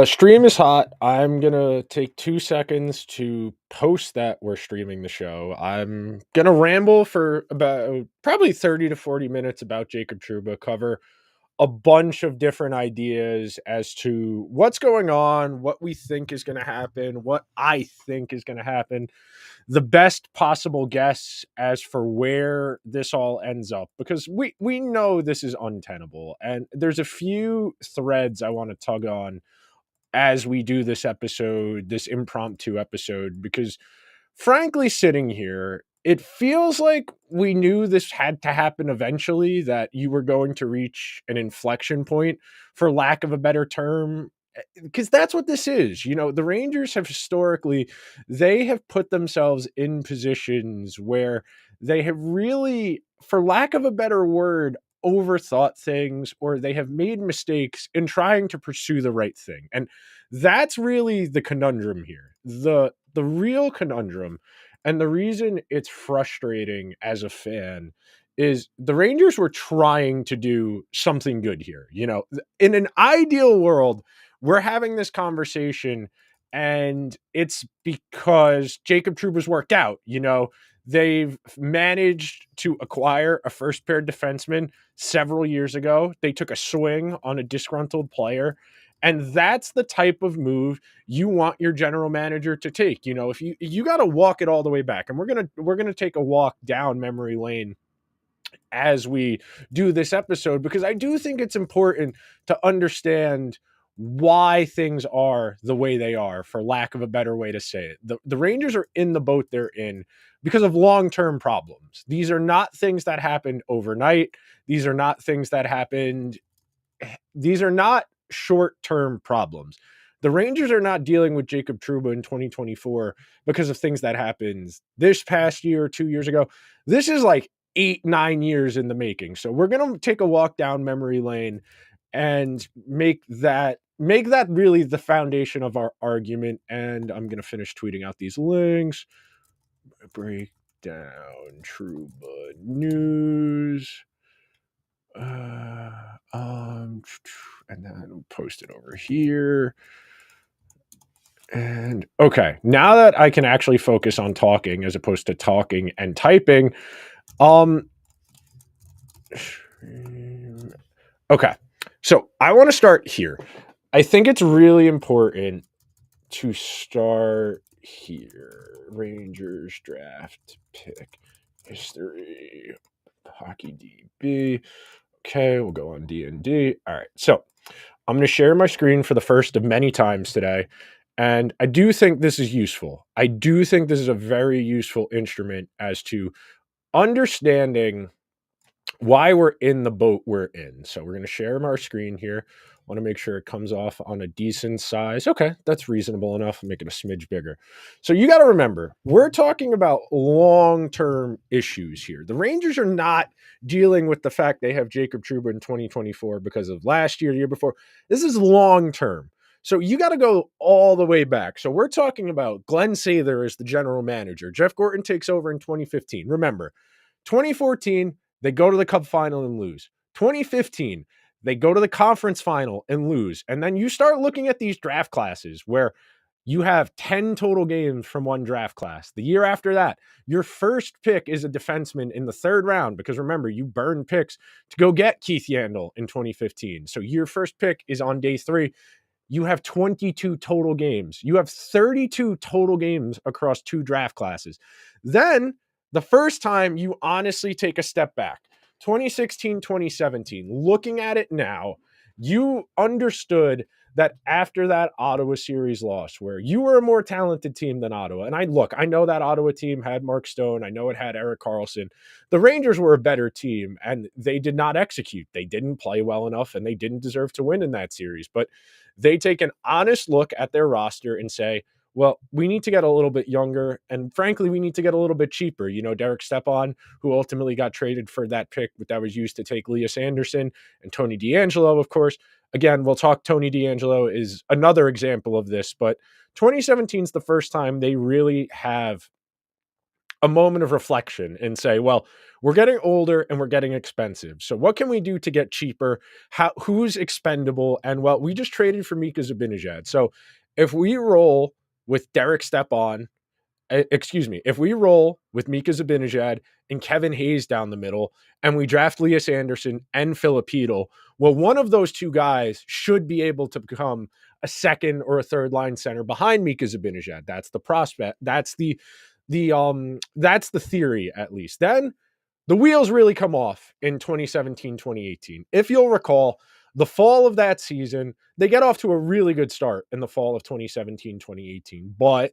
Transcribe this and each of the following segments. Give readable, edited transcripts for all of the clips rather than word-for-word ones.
Stream is hot. I'm gonna take 2 seconds to post that we're streaming the show. I'm gonna ramble for about probably 30 to 40 minutes about Jacob Trouba, cover a bunch of different ideas as to what's going on, what we think is gonna happen, what I think is gonna happen, the best possible guess as for where this all ends up, because we know this is untenable, and there's a few threads I wanna tug on as we do this episode, this impromptu episode, because frankly, sitting here, it feels like we knew this had to happen eventually, that you were going to reach an inflection point, for lack of a better term, because that's what this is. The Rangers have historically, they have put themselves in positions where they have really, for lack of a better word, overthought things, or they have made mistakes in trying to pursue the right thing. And that's really the conundrum here. The real conundrum, and the reason it's frustrating as a fan, is the Rangers were trying to do something good here. In an ideal world, we're having this conversation, and it's because Jacob Trouba's worked out. They've managed to acquire a first pair defenseman several years ago. They took a swing on a disgruntled player. And that's the type of move you want your general manager to take. If you got to walk it all the way back, and we're gonna take a walk down memory lane as we do this episode, because I do think it's important to understand why things are the way they are, for lack of a better way to say it. The Rangers are in the boat they're in because of long-term problems. These are not things that happened overnight. These are not things that happened. These are not short-term problems. The Rangers are not dealing with Jacob Trouba in 2024 because of things that happened this past year or 2 years ago. This is like 8-9 years in the making. So we're gonna take a walk down memory lane and make that really the foundation of our argument. And I'm gonna finish tweeting out these links. Break down Trouba news. And then post it over here. And okay, now that I can actually focus on talking as opposed to talking and typing, um, okay, so I want to start here. I think it's really important to start here. Rangers draft pick history, hockey DB. Okay, we'll go on D&D. All right, so I'm going to share my screen for the first of many times today. And I do think this is useful. I do think this is a very useful instrument as to understanding why we're in the boat we're in. So we're going to share our screen here. Want to make sure it comes off on a decent size. Okay, that's reasonable enough. I'll make it a smidge bigger. So you got to remember, we're talking about long-term issues here. The Rangers are not dealing with the fact they have Jacob Trouba in 2024 because of last year, the year before. This is long-term. So you got to go all the way back. So we're talking about Glenn Sather as the general manager. Jeff Gorton takes over in 2015. Remember, 2014, they go to the Cup final and lose. 2015, they go to the conference final and lose. And then you start looking at these draft classes where you have 10 total games from one draft class. The year after that, your first pick is a defenseman in the third round, because remember, you burned picks to go get Keith Yandel in 2015. So your first pick is on day 3. You have 22 total games. You have 32 total games across 2 draft classes. Then the first time you honestly take a step back, 2016, 2017, looking at it now, you understood that after that Ottawa series loss, where you were a more talented team than Ottawa. And I know that Ottawa team had Mark Stone. I know it had Erik Karlsson. The Rangers were a better team, and they did not execute. They didn't play well enough, and they didn't deserve to win in that series. But they take an honest look at their roster and say, well, we need to get a little bit younger, and frankly, we need to get a little bit cheaper. Derek Stepan, who ultimately got traded for that pick that was used to take Lias Anderson, and Tony DeAngelo, of course. Again, we'll talk. Tony DeAngelo is another example of this, but 2017 is the first time they really have a moment of reflection and say, well, we're getting older and we're getting expensive. So what can we do to get cheaper? Who's expendable? And well, we just traded for Mika Zibanejad. So if we roll with Derek Stepan, excuse me, if we roll with Mika Zibanejad and Kevin Hayes down the middle, and we draft Lias Anderson and Filipino, well, one of those two guys should be able to become a second or a third line center behind Mika Zibanejad. That's the prospect. That's the theory, at least. Then the wheels really come off in 2017, 2018. If you'll recall, the fall of that season, they get off to a really good start in the fall of 2017, 2018. But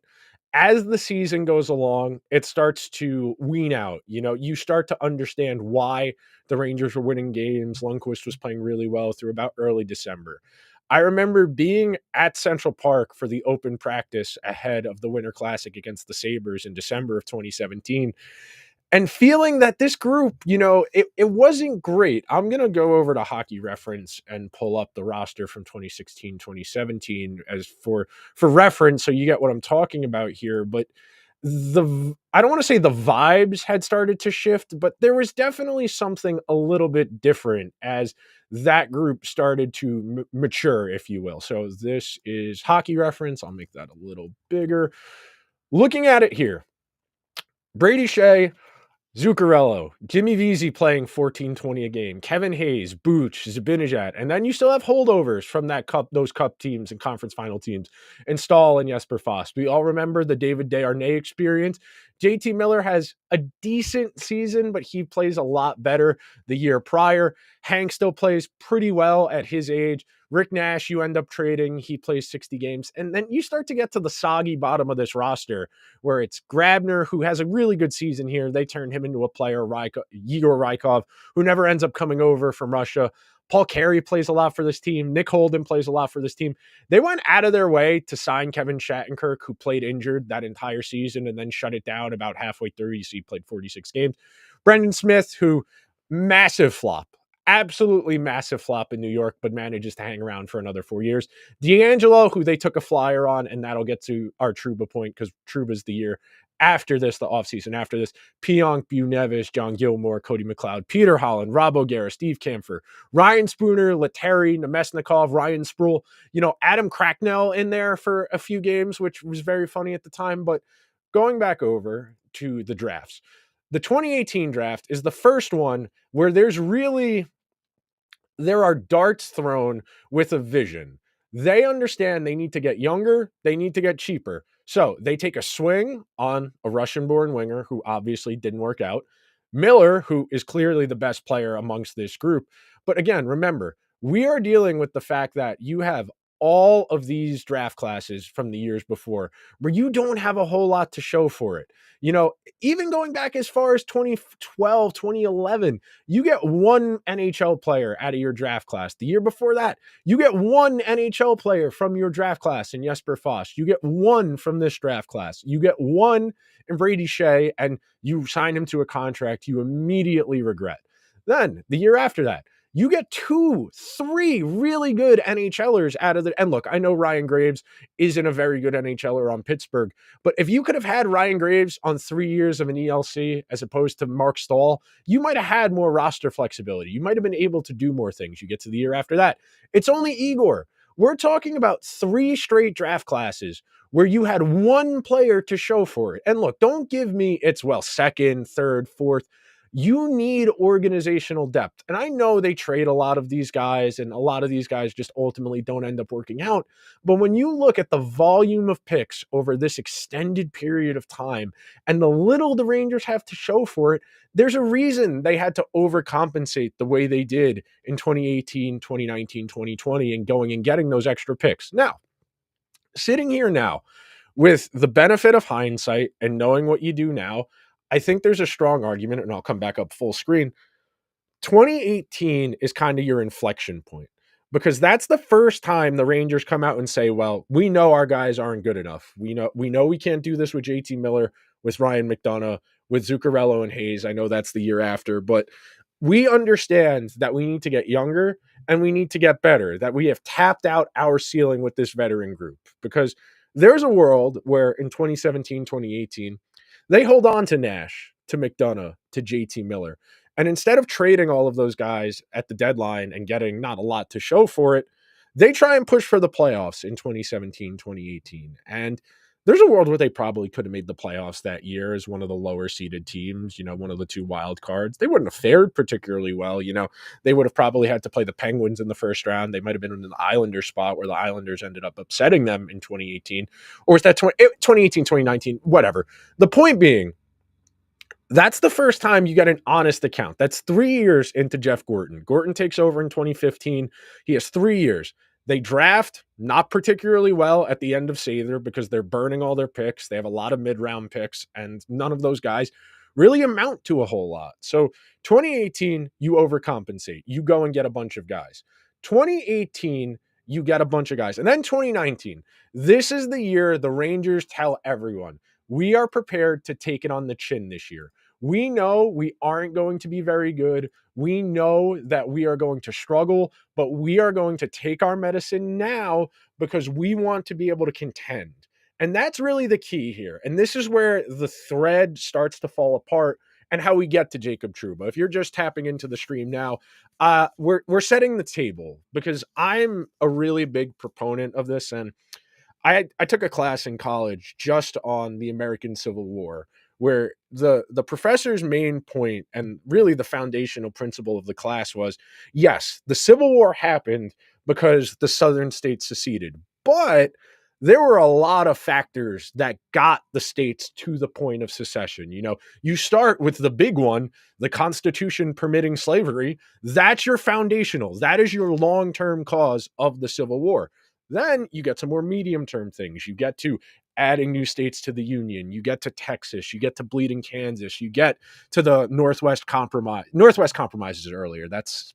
as the season goes along, it starts to wean out. You know, you start to understand why the Rangers were winning games. Lundqvist was playing really well through about early December. I remember being at Central Park for the open practice ahead of the Winter Classic against the Sabres in December of 2017 and feeling that this group, it wasn't great. I'm going to go over to Hockey Reference and pull up the roster from 2016, 2017 as for reference, so you get what I'm talking about here. But I don't want to say the vibes had started to shift, but there was definitely something a little bit different as that group started to mature, if you will. So this is Hockey Reference. I'll make that a little bigger. Looking at it here, Brady Shea, Zuccarello, Jimmy Vesey playing 14-20 a game, Kevin Hayes, Booch, Zibanejad, and then you still have holdovers from those cup teams and conference final teams, and Stahl and Jesper Fast. We all remember the David Desharnais experience. JT Miller has a decent season, but he plays a lot better the year prior. Hank still plays pretty well at his age. Rick Nash, you end up trading. He plays 60 games. And then you start to get to the soggy bottom of this roster where it's Grabner, who has a really good season here. They turn him into a player, Yegor Rykov, who never ends up coming over from Russia. Paul Carey plays a lot for this team. Nick Holden plays a lot for this team. They went out of their way to sign Kevin Shattenkirk, who played injured that entire season and then shut it down about halfway through. You see, he played 46 games. Brendan Smith, who massive flop. Absolutely massive flop in New York, but manages to hang around for another 4 years. D'Angelo, who they took a flyer on, and that'll get to our Trouba point because Trouba's the year after this, the offseason after this. Pionk, Bunevis, John Gilmore, Cody McLeod, Peter Holland, Rob O'Gara, Steve Kampfer, Ryan Spooner, Letary, Nemesnikov, Ryan Sproul, Adam Cracknell in there for a few games, which was very funny at the time. But going back over to the drafts, the 2018 draft is the first one where there are darts thrown with a vision. They understand they need to get younger, they need to get cheaper. So they take a swing on a Russian-born winger who obviously didn't work out. Miller, who is clearly the best player amongst this group. But again, remember, we are dealing with the fact that you have all of these draft classes from the years before where you don't have a whole lot to show for it. Even going back as far as 2012, 2011, you get one NHL player out of your draft class. The year before that, you get one NHL player from your draft class in Jesper Fast. You get one from this draft class. You get one in Brady Shea, and you sign him to a contract you immediately regret. Then, the year after that, you get 2, 3 really good NHLers out of and look, I know Ryan Graves isn't a very good NHLer on Pittsburgh, but if you could have had Ryan Graves on 3 years of an ELC as opposed to Mark Stahl, you might have had more roster flexibility. You might have been able to do more things. You get to the year after that, it's only Igor. We're talking about 3 straight draft classes where you had one player to show for it. And look, don't give me it's second, third, fourth. You need organizational depth. And I know they trade a lot of these guys, and a lot of these guys just ultimately don't end up working out. But when you look at the volume of picks over this extended period of time and the little the Rangers have to show for it, there's a reason they had to overcompensate the way they did in 2018, 2019, 2020, and going and getting those extra picks. Now, sitting here now with the benefit of hindsight and knowing what you do now, I think there's a strong argument, and I'll come back up full screen. 2018 is kind of your inflection point because that's the first time the Rangers come out and say, well, we know our guys aren't good enough. We know we can't do this with JT Miller, with Ryan McDonough, with Zuccarello and Hayes. I know that's the year after, but we understand that we need to get younger and we need to get better, that we have tapped out our ceiling with this veteran group because there's a world where in 2017, 2018, They hold on to Nash, to McDonough, to JT Miller. And instead of trading all of those guys at the deadline and getting not a lot to show for it, they try and push for the playoffs in 2017, 2018. And there's a world where they probably could have made the playoffs that year as one of the lower seeded teams, one of the two wild cards. They wouldn't have fared particularly well. They would have probably had to play the Penguins in the first round. They might have been in the Islanders spot where the Islanders ended up upsetting them in 2018. Or is that 2018, 2019? Whatever. The point being, that's the first time you get an honest account. That's 3 years into Jeff Gorton. Gorton takes over in 2015. He has 3 years. They draft not particularly well at the end of Sather because they're burning all their picks. They have a lot of mid-round picks, and none of those guys really amount to a whole lot. So 2018, you overcompensate. You go and get a bunch of guys. 2018, you get a bunch of guys. And then 2019, this is the year the Rangers tell everyone, we are prepared to take it on the chin this year. We know we aren't going to be very good. We know that we are going to struggle, but we are going to take our medicine now because we want to be able to contend. And that's really the key here. And this is where the thread starts to fall apart and how we get to Jacob Trouba. If you're just tapping into the stream now, we're setting the table because I'm a really big proponent of this. And I took a class in college just on the American Civil War, where the professor's main point and really the foundational principle of the class was, yes, the Civil War happened because the Southern states seceded, but there were a lot of factors that got the states to the point of secession. You start with the big one, the Constitution permitting slavery. That's your foundational. That is your long-term cause of the Civil War. Then you get some more medium term things. You get to adding new states to the Union. You get to Texas. You get to bleeding Kansas. You get to the Northwest Compromise. Northwest Compromise is earlier. That's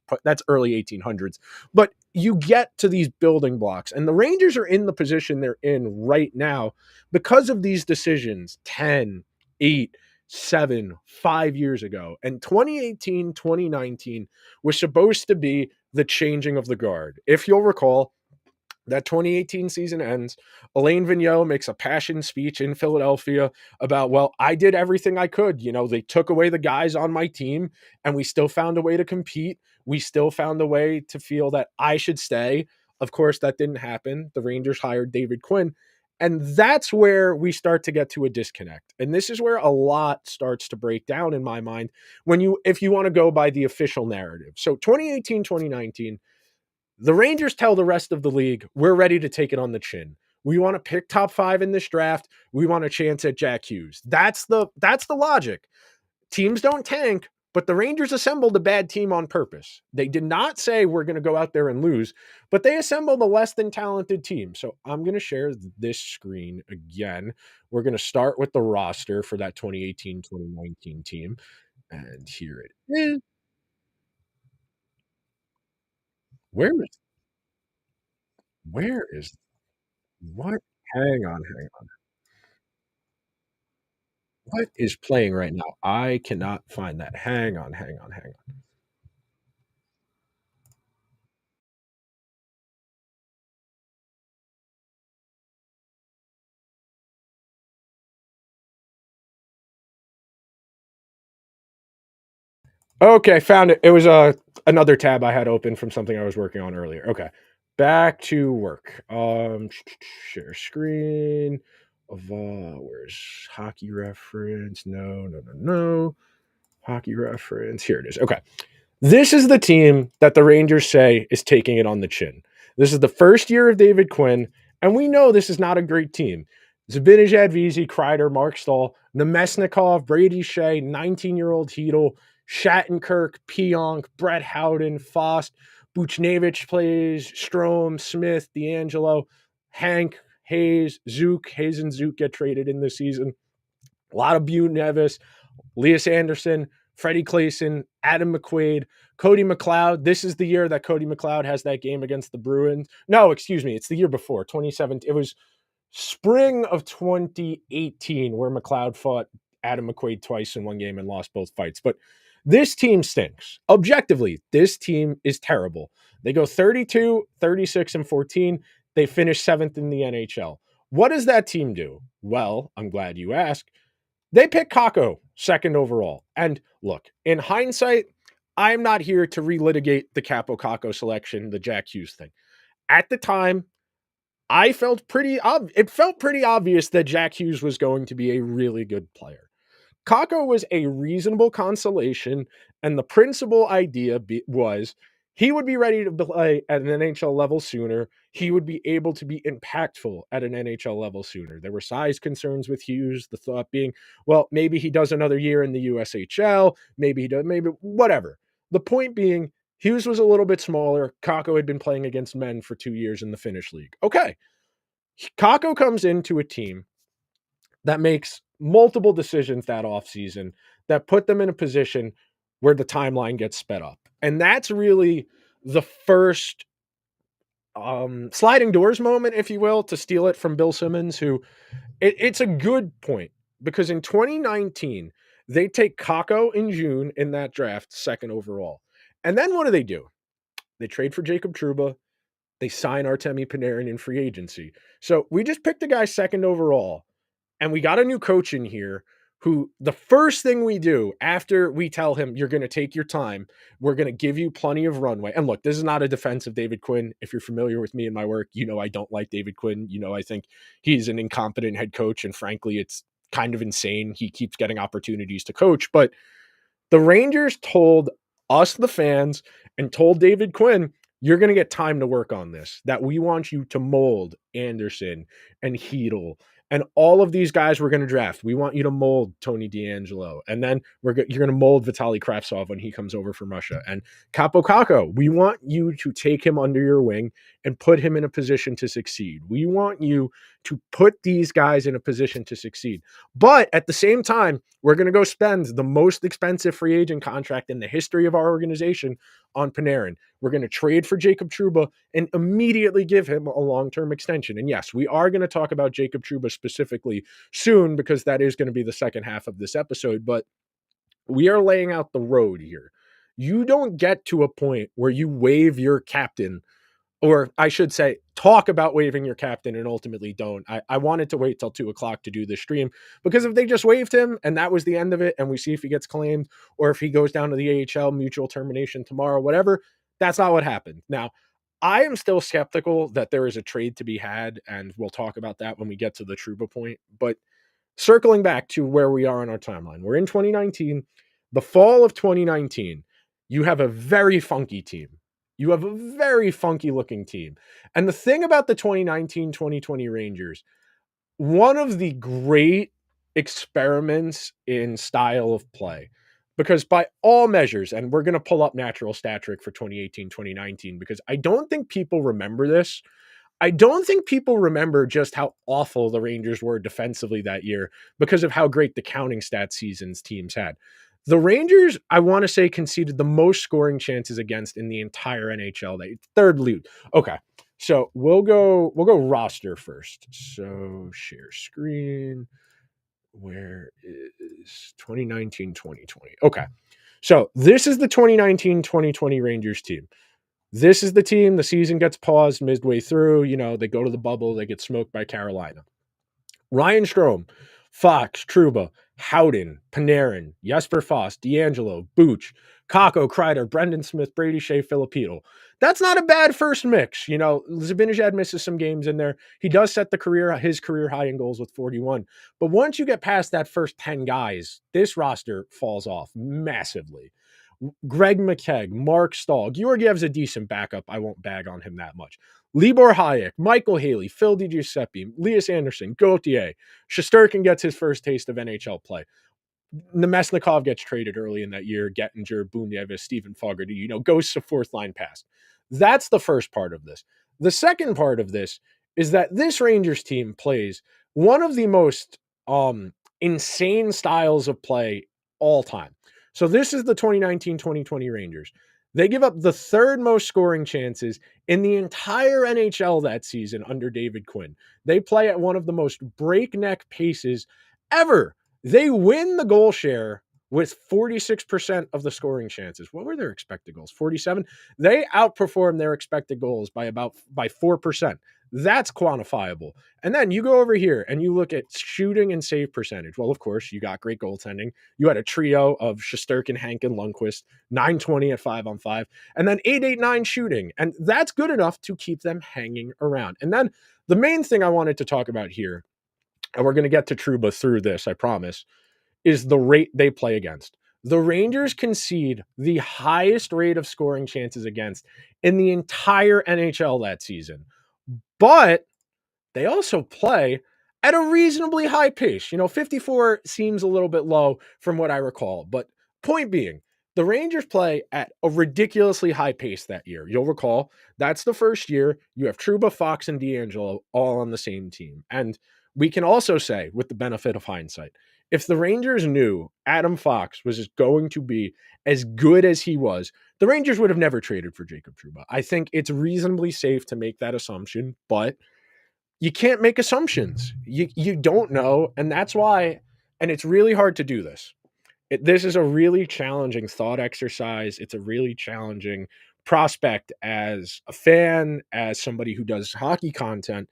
early 1800s. But you get to these building blocks. And the Rangers are in the position they're in right now because of these decisions 10, 8, 7, 5 years ago. And 2018, 2019 was supposed to be the changing of the guard. If you'll recall, that 2018 season ends. Alain Vigneault makes a passion speech in Philadelphia about, well, I did everything I could. They took away the guys on my team and we still found a way to compete. We still found a way to feel that I should stay. Of course, that didn't happen. The Rangers hired David Quinn. And that's where we start to get to a disconnect. And this is where a lot starts to break down in my mind if you want to go by the official narrative. So 2018, 2019, the Rangers tell the rest of the league, we're ready to take it on the chin. We want to pick top 5 in this draft. We want a chance at Jack Hughes. That's the logic. Teams don't tank, but the Rangers assembled a bad team on purpose. They did not say we're going to go out there and lose, but they assembled a less than talented team. So I'm going to share this screen again. We're going to start with the roster for that 2018-2019 team. And here it is. Where is where is what? Hang on. What is playing right now? I cannot find that. Hang on. Okay, found it. It was another tab I had open from something I was working on earlier. Okay. Back to work. Share screen of where's hockey reference? No. Hockey reference. Here it is. Okay. This is the team that the Rangers say is taking it on the chin. This is the first year of David Quinn, and we know this is not a great team. Zibanejad, Vesey, Kreider, Mark Stahl, Nemesnikov, Brady Shea, 19-year-old Hedel, Shattenkirk, Pionk, Brett Howden, Fost, Buchnevich plays, Strome, Smith, D'Angelo, Hank, Hayes, Zook. Hayes and Zook get traded in this season. A lot of Bute Nevis, Elias Anderson, Freddie Clayson, Adam McQuaid, Cody McLeod. This is the year that Cody McLeod has that game against the Bruins. No, excuse me. It's the year before, 2017. It was spring of 2018 where McLeod fought Adam McQuaid twice in one game and lost both fights. But this team stinks. Objectively, this team is terrible. They go 32, 36, and 14. They finish 7th in the NHL. What does that team do? Well, I'm glad you asked. They pick Kako second overall. And look, in hindsight, I'm not here to relitigate the Capo Kako selection, the Jack Hughes thing. At the time, I felt it felt pretty obvious that Jack Hughes was going to be a really good player. Kako was a reasonable consolation, and the principal idea was he would be ready to play at an NHL level sooner. He would be able to be impactful at an NHL level sooner. There were size concerns with Hughes. The thought being, well, maybe he does another year in the USHL. Maybe he does, maybe whatever. The point being, Hughes was a little bit smaller. Kako had been playing against men for 2 years in the Finnish league. Okay. Kako comes into a team that makes multiple decisions that offseason that put them in a position where the timeline gets sped up. And that's really the first sliding doors moment, if you will, to steal it from Bill Simmons, who it's a good point because in 2019, they take Kako in June in that draft, second overall. And then what do? They trade for Jacob Trouba. They sign Artemi Panarin in free agency. So we just picked a guy second overall, and we got a new coach in here who the first thing we do after we tell him, you're going to take your time, we're going to give you plenty of runway. And look, this is not a defense of David Quinn. If you're familiar with me and my work, you know I don't like David Quinn. You know I think he's an incompetent head coach, and frankly, it's kind of insane. He keeps getting opportunities to coach, but the Rangers told us, the fans, and told David Quinn, you're going to get time to work on this, that we want you to mold Anderson and Hedel and all of these guys we're going to draft. We want you to mold Tony DeAngelo. And then you're going to mold Vitaly Kravtsov when he comes over from Russia. And Capo Kako, we want you to take him under your wing and put him in a position to succeed. We want you to put these guys in a position to succeed. But at the same time, we're going to go spend the most expensive free agent contract in the history of our organization on Panarin. We're going to trade for Jacob Trouba and immediately give him a long-term extension. And yes, we are going to talk about Jacob Trouba specifically soon because that is going to be the second half of this episode. But we are laying out the road here. You don't get to a point where you waive your captain, or I should say, talk about waiving your captain and ultimately don't. I wanted to wait till 2:00 to do this stream because if they just waived him and that was the end of it, and we see if he gets claimed or if he goes down to the AHL, mutual termination tomorrow, whatever, that's not what happened. Now, I am still skeptical that there is a trade to be had, and we'll talk about that when we get to the Trouba point. But circling back to where we are on our timeline, we're in 2019. The fall of 2019, you have a very funky team. You have a very funky looking team. And the thing about the 2019-2020 Rangers, one of the great experiments in style of play, because by all measures, and we're going to pull up natural stat trick for 2018-2019, because I don't think people remember this. I don't think people remember just how awful the Rangers were defensively that year because of how great the counting stat seasons teams had. The Rangers, I want to say, conceded the most scoring chances against in the entire NHL. They third lead. Okay. So we'll go roster first. So share screen. Where is 2019-2020? Okay. So this is the 2019-2020 Rangers team. This is the team. The season gets paused midway through. You know, they go to the bubble. They get smoked by Carolina. Ryan Strome, Fox, Trouba, Howden, Panarin, Jesper Foss, DeAngelo, Booch, Kako, Kreider, Brendan Smith, Brady Shea, Filipino. That's not a bad first mix. You know, Zibanejad misses some games in there. He does set his career high in goals with 41. But once you get past that first 10 guys, this roster falls off massively. Greg McKegg, Mark Stahl. Georgiev's a decent backup. I won't bag on him that much. Libor Hayek, Michael Haley, Phil DiGiuseppe, Elias Anderson, Gauthier. Shesterkin gets his first taste of NHL play. Nemesnikov gets traded early in that year. Gettinger, Bunyevis, Stephen Fogarty, goes to fourth line pass. That's the first part of this. The second part of this is that this Rangers team plays one of the most insane styles of play all time. So this is the 2019-2020 Rangers. They give up the third most scoring chances in the entire NHL that season under David Quinn. They play at one of the most breakneck paces ever. They win the goal share with 46% of the scoring chances. What were their expected goals? 47? They outperform their expected goals by 4%. That's quantifiable. And then you go over here and you look at shooting and save percentage. Well, of course, you got great goaltending. You had a trio of Shesterkin, Hank, and Lundqvist, 920 at 5-on-5, and then 889 shooting. And that's good enough to keep them hanging around. And then the main thing I wanted to talk about here, and we're going to get to Trouba through this, I promise, is the rate they play against. The Rangers concede the highest rate of scoring chances against in the entire NHL that season. But they also play at a reasonably high pace. 54 seems a little bit low from what I recall. But point being, the Rangers play at a ridiculously high pace that year. You'll recall that's the first year you have Trouba, Fox, and D'Angelo all on the same team. And we can also say, with the benefit of hindsight, if the Rangers knew Adam Fox was going to be as good as he was, the Rangers would have never traded for Jacob Trouba. I think it's reasonably safe to make that assumption, but you can't make assumptions. You don't know, and that's why. And it's really hard to do this. This is a really challenging thought exercise. It's a really challenging prospect as a fan, as somebody who does hockey content.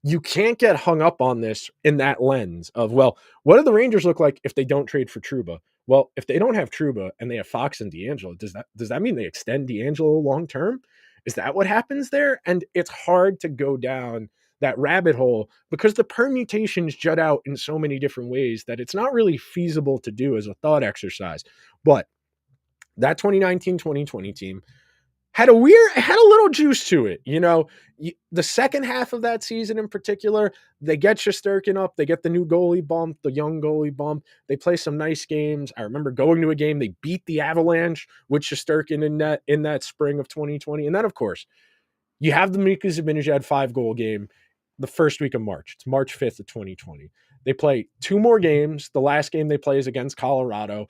You can't get hung up on this in that lens of, well, what do the Rangers look like if they don't trade for Trouba? Well, if they don't have Trouba and they have Fox and D'Angelo, does that mean they extend D'Angelo long term? Is that what happens there? And it's hard to go down that rabbit hole because the permutations jut out in so many different ways that it's not really feasible to do as a thought exercise. But that 2019-2020 team had a little juice to it. The second half of that season in particular, they get Shesterkin up, they get the new goalie bump, the young goalie bump. They play some nice games. I remember going to a game, they beat the Avalanche with Shesterkin in that spring of 2020. And then, of course, you have the Mika Zibanejad 5-goal game the first week of March. It's March 5th of 2020. They play two more games. The last game they play is against Colorado.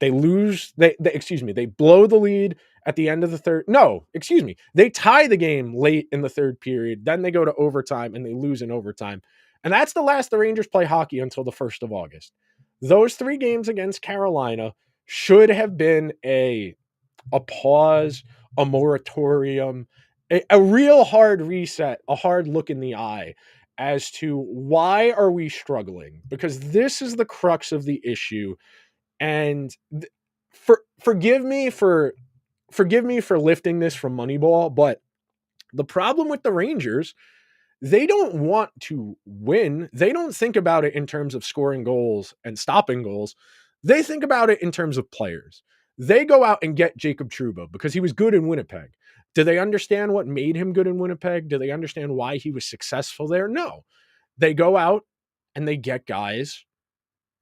They lose. They blow the lead at the end of the third. No, excuse me. They tie the game late in the third period. Then they go to overtime and they lose in overtime. And that's the last the Rangers play hockey until the 1st of August. Those 3 games against Carolina should have been a pause, a moratorium, a real hard reset, a hard look in the eye as to why are we struggling? Because this is the crux of the issue. And forgive me for lifting this from Moneyball, but the problem with the Rangers, they don't want to win. They don't think about it in terms of scoring goals and stopping goals. They think about it in terms of players. They go out and get Jacob Trouba because he was good in Winnipeg. Do they understand what made him good in Winnipeg? Do they understand why he was successful there? No. They go out and they get guys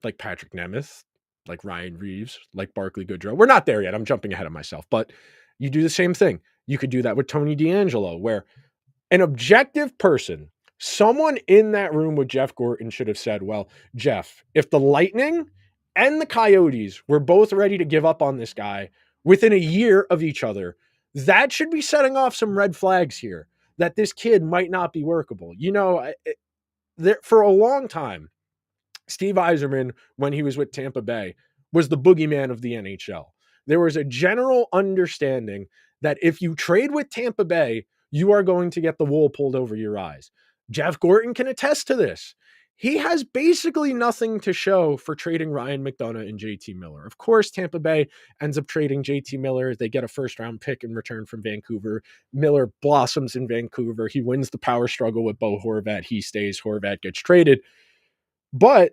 like Patrick Nemeth, like Ryan Reeves, like Barclay Goodrow. We're not there yet. I'm jumping ahead of myself, but you do the same thing. You could do that with Tony D'Angelo, where an objective person, someone in that room with Jeff Gorton should have said, well, Jeff, if the Lightning and the Coyotes were both ready to give up on this guy within a year of each other, that should be setting off some red flags here that this kid might not be workable. For a long time, Steve Yzerman, when he was with Tampa Bay, was the boogeyman of the NHL. There was a general understanding that if you trade with Tampa Bay, you are going to get the wool pulled over your eyes. Jeff Gorton can attest to this. He has basically nothing to show for trading Ryan McDonagh and JT Miller. Of course, Tampa Bay ends up trading JT Miller. They get a first-round pick in return from Vancouver. Miller blossoms in Vancouver. He wins the power struggle with Bo Horvat. He stays. Horvat gets traded. But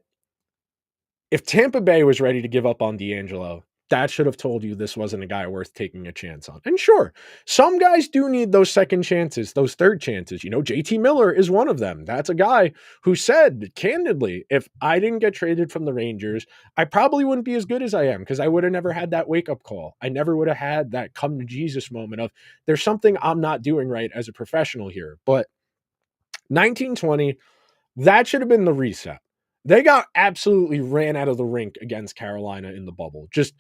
if Tampa Bay was ready to give up on D'Angelo, that should have told you this wasn't a guy worth taking a chance on. And sure, some guys do need those second chances, those third chances. JT Miller is one of them. That's a guy who said, candidly, if I didn't get traded from the Rangers, I probably wouldn't be as good as I am because I would have never had that wake-up call. I never would have had that come to Jesus moment of there's something I'm not doing right as a professional here. But 1920, that should have been the reset. They got absolutely ran out of the rink against Carolina in the bubble. Just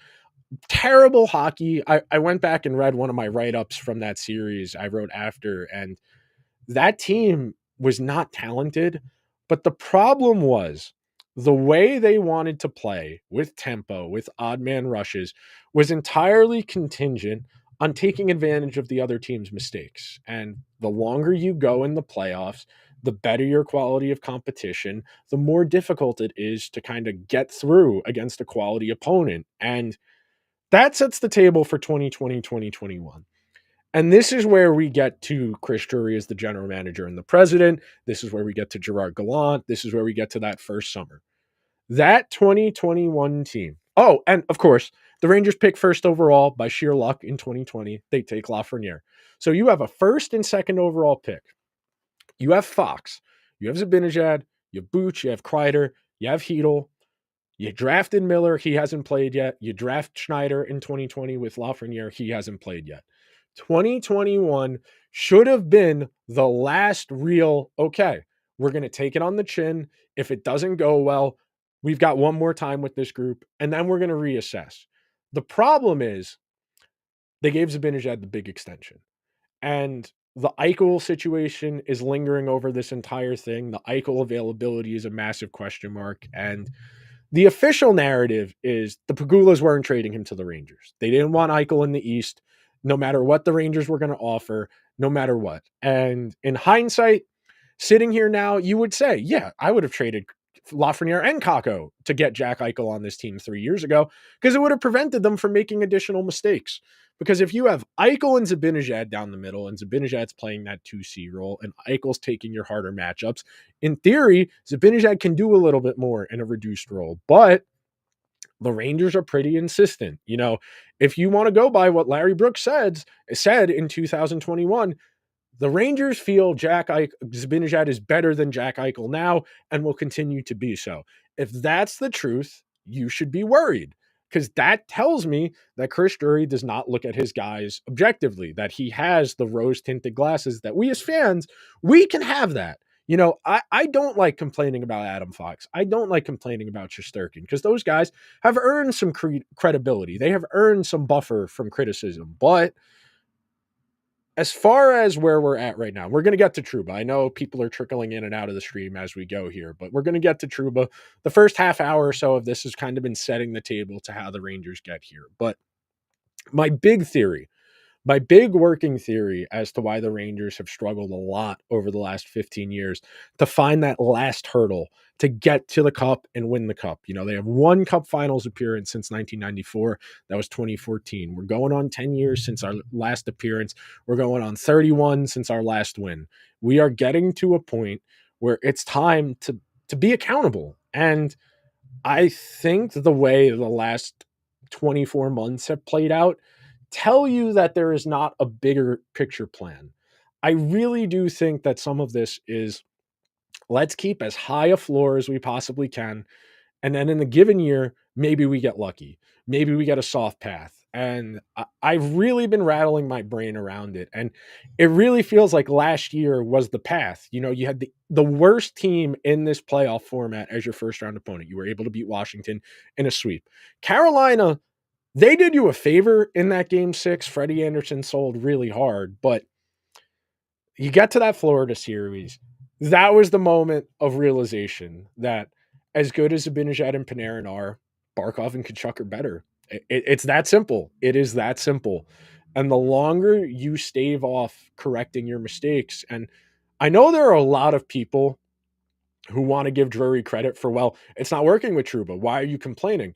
terrible hockey. I went back and read one of my write-ups from that series I wrote after, and that team was not talented, but the problem was the way they wanted to play with tempo, with odd man rushes, was entirely contingent on taking advantage of the other team's mistakes. And the longer you go in the playoffs, the better your quality of competition, the more difficult it is to kind of get through against a quality opponent. And that sets the table for 2020, 2021. And this is where we get to Chris Drury as the general manager and the president. This is where we get to Gerard Gallant. This is where we get to that first summer. That 2021 team. Oh, and of course, the Rangers pick first overall by sheer luck in 2020. They take Lafreniere. So you have a first and second overall pick. You have Fox. You have Zibanejad. You have Booch. You have Kreider. You have Hedel. You drafted Miller. He hasn't played yet. You draft Schneider in 2020 with Lafreniere. He hasn't played yet. 2021 should have been the last real, okay, we're going to take it on the chin. If it doesn't go well, we've got one more time with this group, and then we're going to reassess. The problem is they gave Zibanejad the big extension. And the Eichel situation is lingering over this entire thing. The Eichel availability is a massive question mark. And the official narrative is the Pagulas weren't trading him to the Rangers. They didn't want Eichel in the East, no matter what the Rangers were going to offer, no matter what. And in hindsight, sitting here now, you would say, yeah, I would have traded Lafreniere and Kakko to get Jack Eichel on this team 3 years ago because it would have prevented them from making additional mistakes. Because if you have Eichel and Zibanejad down the middle, and Zibanejad's playing that 2C role, and Eichel's taking your harder matchups, in theory, Zibanejad can do a little bit more in a reduced role. But the Rangers are pretty insistent. You know, if you want to go by what Larry Brooks said in 2021, the Rangers feel Zibanejad is better than Jack Eichel now and will continue to be so. If that's the truth, you should be worried because that tells me that Chris Drury does not look at his guys objectively, that he has the rose-tinted glasses that we as fans, we can have that. You know, I don't like complaining about Adam Fox. I don't like complaining about Shesterkin because those guys have earned some credibility. They have earned some buffer from criticism. But as far as where we're at right now, we're going to get to Trouba. I know people are trickling in and out of the stream as we go here, but we're going to get to Trouba. The first half hour or so of this has kind of been setting the table to how the Rangers get here. But my big theory, my big working theory as to why the Rangers have struggled a lot over the last 15 years to find that last hurdle to get to the cup and win the cup. You know, they have one cup finals appearance since 1994. That was 2014. We're going on 10 years since our last appearance. We're going on 31 since our last win. We are getting to a point where it's time to be accountable. And I think the way the last 24 months have played out tell you that there is not a bigger picture plan. I really do think that some of this is let's keep as high a floor as we possibly can. And then in the given year, maybe we get lucky. Maybe we get a soft path. And I've really been rattling my brain around it. And it really feels like last year was the path. You know, you had the worst team in this playoff format as your first round opponent. You were able to beat Washington in a sweep. Carolina, they did you a favor in that game 6. Freddie Anderson sold really hard, but you get to that Florida series. That was the moment of realization that as good as Zibanejad and Panarin are, Barkov and Kachuk are better. It's that simple. It is that simple. And the longer you stave off correcting your mistakes, and I know there are a lot of people who want to give Drury credit for, well, it's not working with Trouba. Why are you complaining?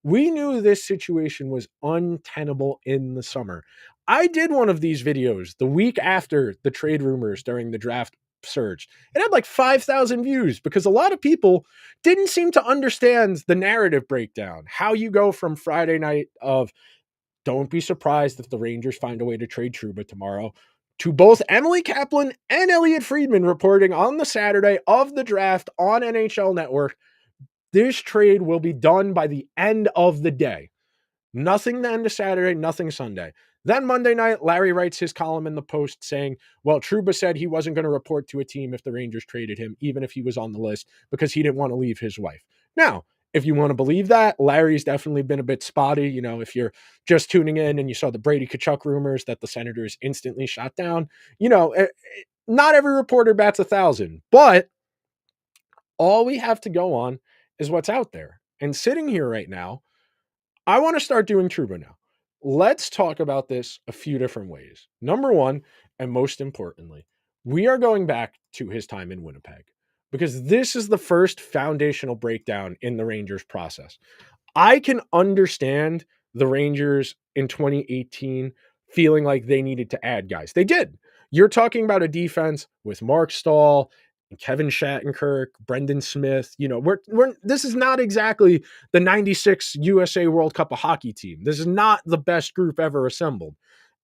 We knew this situation was untenable in the summer. I did one of these videos the week after the trade rumors during the draft surge. It had like 5,000 views because a lot of people didn't seem to understand the narrative breakdown. How you go from Friday night of don't be surprised if the Rangers find a way to trade Trouba tomorrow to both Emily Kaplan and Elliot Friedman reporting on the Saturday of the draft on NHL Network. This trade will be done by the end of the day. Nothing the end of Saturday, nothing Sunday. Then Monday night, Larry writes his column in the Post saying, well, Trouba said he wasn't going to report to a team if the Rangers traded him, even if he was on the list, because he didn't want to leave his wife. Now, if you want to believe that, Larry's definitely been a bit spotty. You know, if you're just tuning in and you saw the Brady Kachuk rumors that the Senators instantly shot down, you know, not every reporter bats 1,000, but all we have to go on is what's out there. And sitting here right now, I want to start doing Trouba now. let's talk about this a few different ways. Number one, and most importantly, we are going back to his time in Winnipeg because this is the first foundational breakdown in the Rangers process. I can understand the Rangers in 2018 feeling like they needed to add guys. They did. You're talking about a defense with Mark Stahl, Kevin Shattenkirk, Brendan Smith. We're this is not exactly the 96 USA World Cup of hockey team. This is not the best group ever assembled.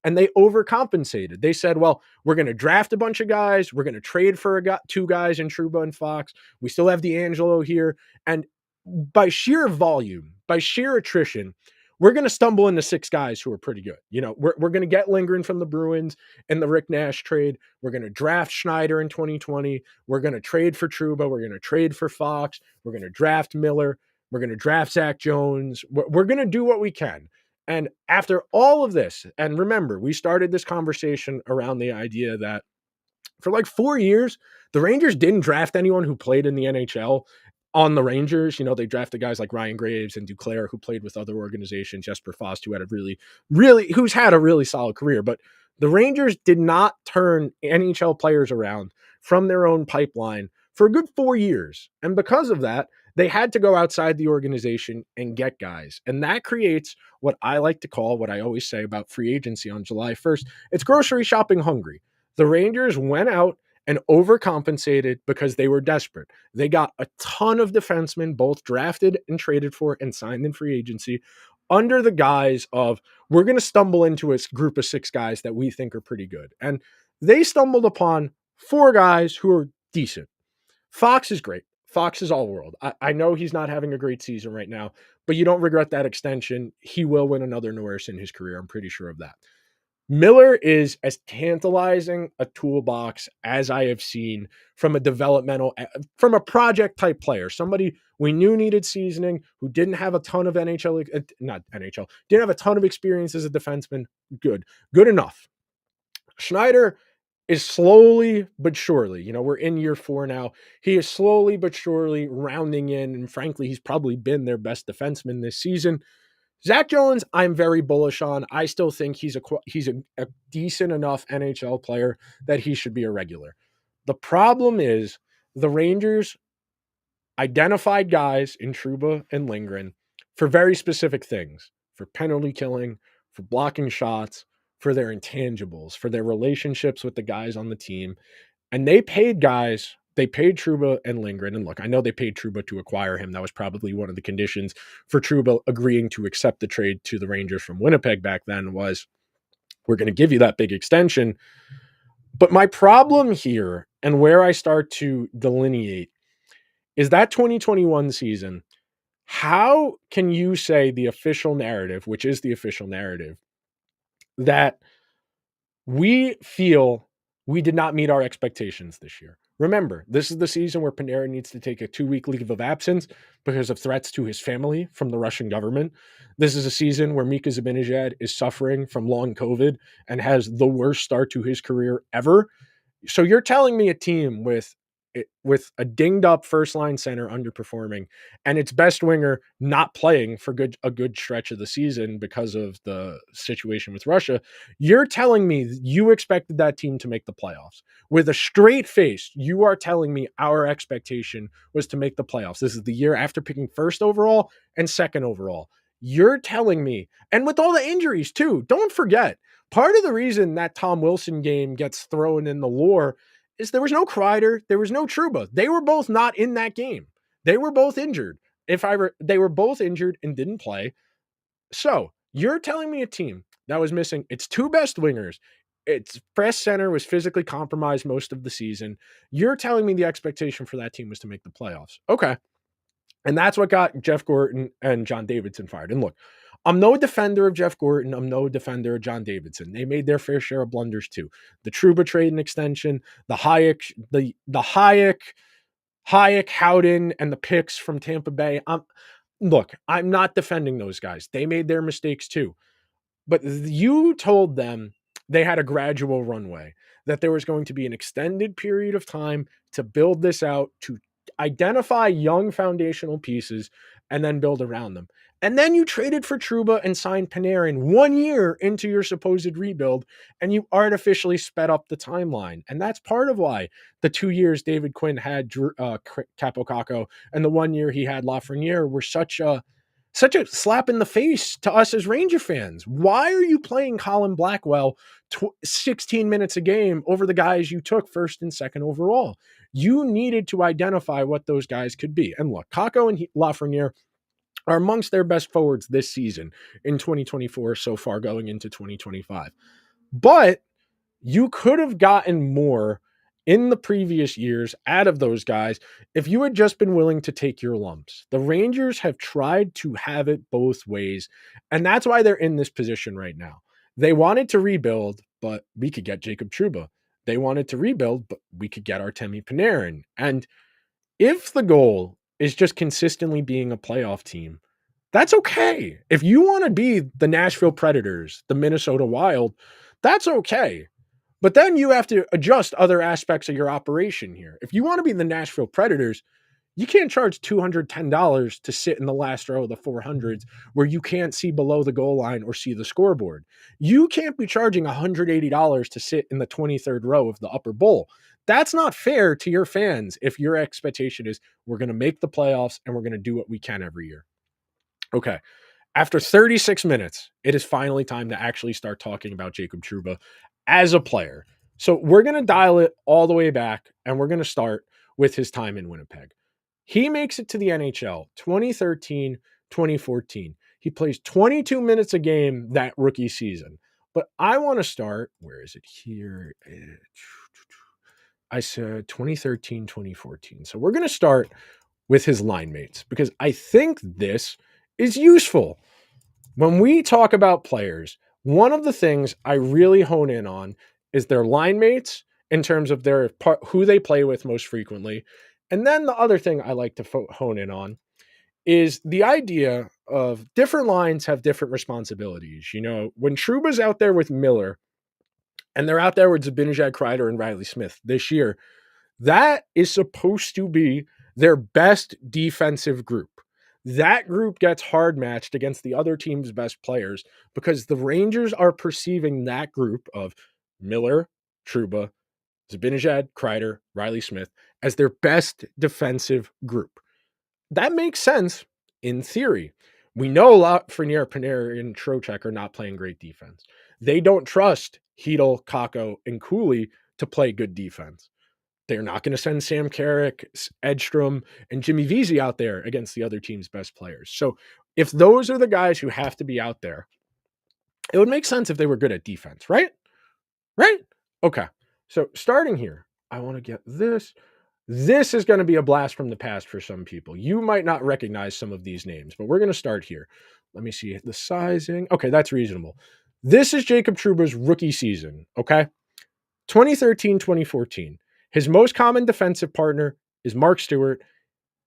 And they overcompensated. They said, well, we're going to draft a bunch of guys. We're going to trade for two guys in Trouba and Fox. We still have D'Angelo here. And by sheer volume, by sheer attrition, we're going to stumble into six guys who are pretty good. We're going to get Lindgren from the Bruins in the Rick Nash trade. We're going to draft Schneider in 2020. We're going to trade for Trouba. We're going to trade for Fox. We're going to draft Miller. We're going to draft Zach Jones. We're going to do what we can. And after all of this, and remember, we started this conversation around the idea that for like 4 years, the Rangers didn't draft anyone who played in the NHL on the Rangers. They drafted guys like Ryan Graves and Duclair, who played with other organizations, Jesper Fast, who had who's had a really solid career. But the Rangers did not turn NHL players around from their own pipeline for a good 4 years. And because of that, they had to go outside the organization and get guys. And that creates what I like to call, what I always say about free agency on July 1st, it's grocery shopping hungry. The Rangers went out and overcompensated because they were desperate. They got a ton of defensemen, both drafted and traded for and signed in free agency, under the guise of we're going to stumble into a group of six guys that we think are pretty good. And they stumbled upon four guys who are decent. Fox is great. Fox is all world. I know he's not having a great season right now, but you don't regret that extension. He will win another Norris in his career. I'm pretty sure of that. Miller is as tantalizing a toolbox as I have seen from from a project type player, somebody we knew needed seasoning, who didn't have a ton of not NHL, didn't have a ton of experience as a defenseman. Good enough. Schneider is slowly but surely, we're in year 4 now. He is slowly but surely rounding in, and frankly, he's probably been their best defenseman this season. Zach Jones, I'm very bullish on. I still think he's a decent enough NHL player that he should be a regular. The problem is the Rangers identified guys in Trouba and Lindgren for very specific things, for penalty killing, for blocking shots, for their intangibles, for their relationships with the guys on the team. And they paid Trouba and Lindgren. And look, I know they paid Trouba to acquire him. That was probably one of the conditions for Trouba agreeing to accept the trade to the Rangers from Winnipeg back then was, we're going to give you that big extension. But my problem here, and where I start to delineate, is that 2021 season. How can you say the official narrative, which is the official narrative, that we feel we did not meet our expectations this year? Remember, this is the season where Panarin needs to take a 2-week leave of absence because of threats to his family from the Russian government. This is a season where Mika Zibanejad is suffering from long COVID and has the worst start to his career ever. So you're telling me a team with a dinged up first line center underperforming and its best winger not playing for a good stretch of the season because of the situation with Russia, you're telling me you expected that team to make the playoffs. With a straight face, you are telling me our expectation was to make the playoffs. This is the year after picking first overall and second overall. You're telling me, and with all the injuries too, don't forget, part of the reason that Tom Wilson game gets thrown in the lore is there was no Kreider, there was no Trouba. They were both not in that game. They were both injured. They were both injured and didn't play. So you're telling me a team that was missing its two best wingers, its press center was physically compromised most of the season. You're telling me the expectation for that team was to make the playoffs. Okay. And that's what got Jeff Gorton and John Davidson fired. And look, I'm no defender of Jeff Gorton. I'm no defender of John Davidson. They made their fair share of blunders too. The Trouba trade and extension, the Hayek, Howden, and the picks from Tampa Bay. I'm not defending those guys. They made their mistakes too. But you told them they had a gradual runway, that there was going to be an extended period of time to build this out, to identify young foundational pieces and then build around them. And then you traded for Trouba and signed Panarin 1 year into your supposed rebuild, and you artificially sped up the timeline. And that's part of why the 2 years David Quinn had Capo Caco and the 1 year he had Lafreniere were such a slap in the face to us as Ranger fans. Why are you playing Colin Blackwell 16 minutes a game over the guys you took first and second overall? You needed to identify what those guys could be. And look, Kako and Lafreniere are amongst their best forwards this season in 2024 so far going into 2025. But you could have gotten more in the previous years out of those guys if you had just been willing to take your lumps. The Rangers have tried to have it both ways, and that's why they're in this position right now. They wanted to rebuild, but we could get Jacob Trouba. They wanted to rebuild, but we could get Artemi Panarin. And if the goal is just consistently being a playoff team, that's okay. If you want to be the Nashville Predators, the Minnesota Wild, that's okay. But then you have to adjust other aspects of your operation here. If you want to be the Nashville Predators, you can't charge $210 to sit in the last row of the 400s where you can't see below the goal line or see the scoreboard. You can't be charging $180 to sit in the 23rd row of the upper bowl. That's not fair to your fans if your expectation is we're going to make the playoffs and we're going to do what we can every year. Okay. After 36 minutes, it is finally time to actually start talking about Jacob Trouba as a player. So we're going to dial it all the way back, and we're going to start with his time in Winnipeg. He makes it to the NHL 2013, 2014. He plays 22 minutes a game that rookie season. But I want to start, where is it here? I said 2013, 2014. So we're going to start with his line mates because I think this is useful. When we talk about players, one of the things I really hone in on is their line mates in terms of who they play with most frequently. And then the other thing I like to hone in on is the idea of different lines have different responsibilities. You know, when Trouba's out there with Miller and they're out there with Zibanejad, Kreider, and Riley Smith this year, that is supposed to be their best defensive group. That group gets hard matched against the other team's best players because the Rangers are perceiving that group of Miller, Trouba, Zibanejad, Kreider, Riley Smith as their best defensive group. That makes sense in theory. We know Lafreniere, Panarin, and Trocheck are not playing great defense. They don't trust Hedl, Kakko, and Cooley to play good defense. They're not going to send Sam Carrick, Edstrom, and Jimmy Vesey out there against the other team's best players. So if those are the guys who have to be out there, it would make sense if they were good at defense, right? Right? Okay. So starting here, I want to get this. This is going to be a blast from the past for some people. You might not recognize some of these names, but we're going to start here. Let me see the sizing. Okay, that's reasonable. This is Jacob Trouba's rookie season, okay? 2013, 2014. His most common defensive partner is Mark Stewart.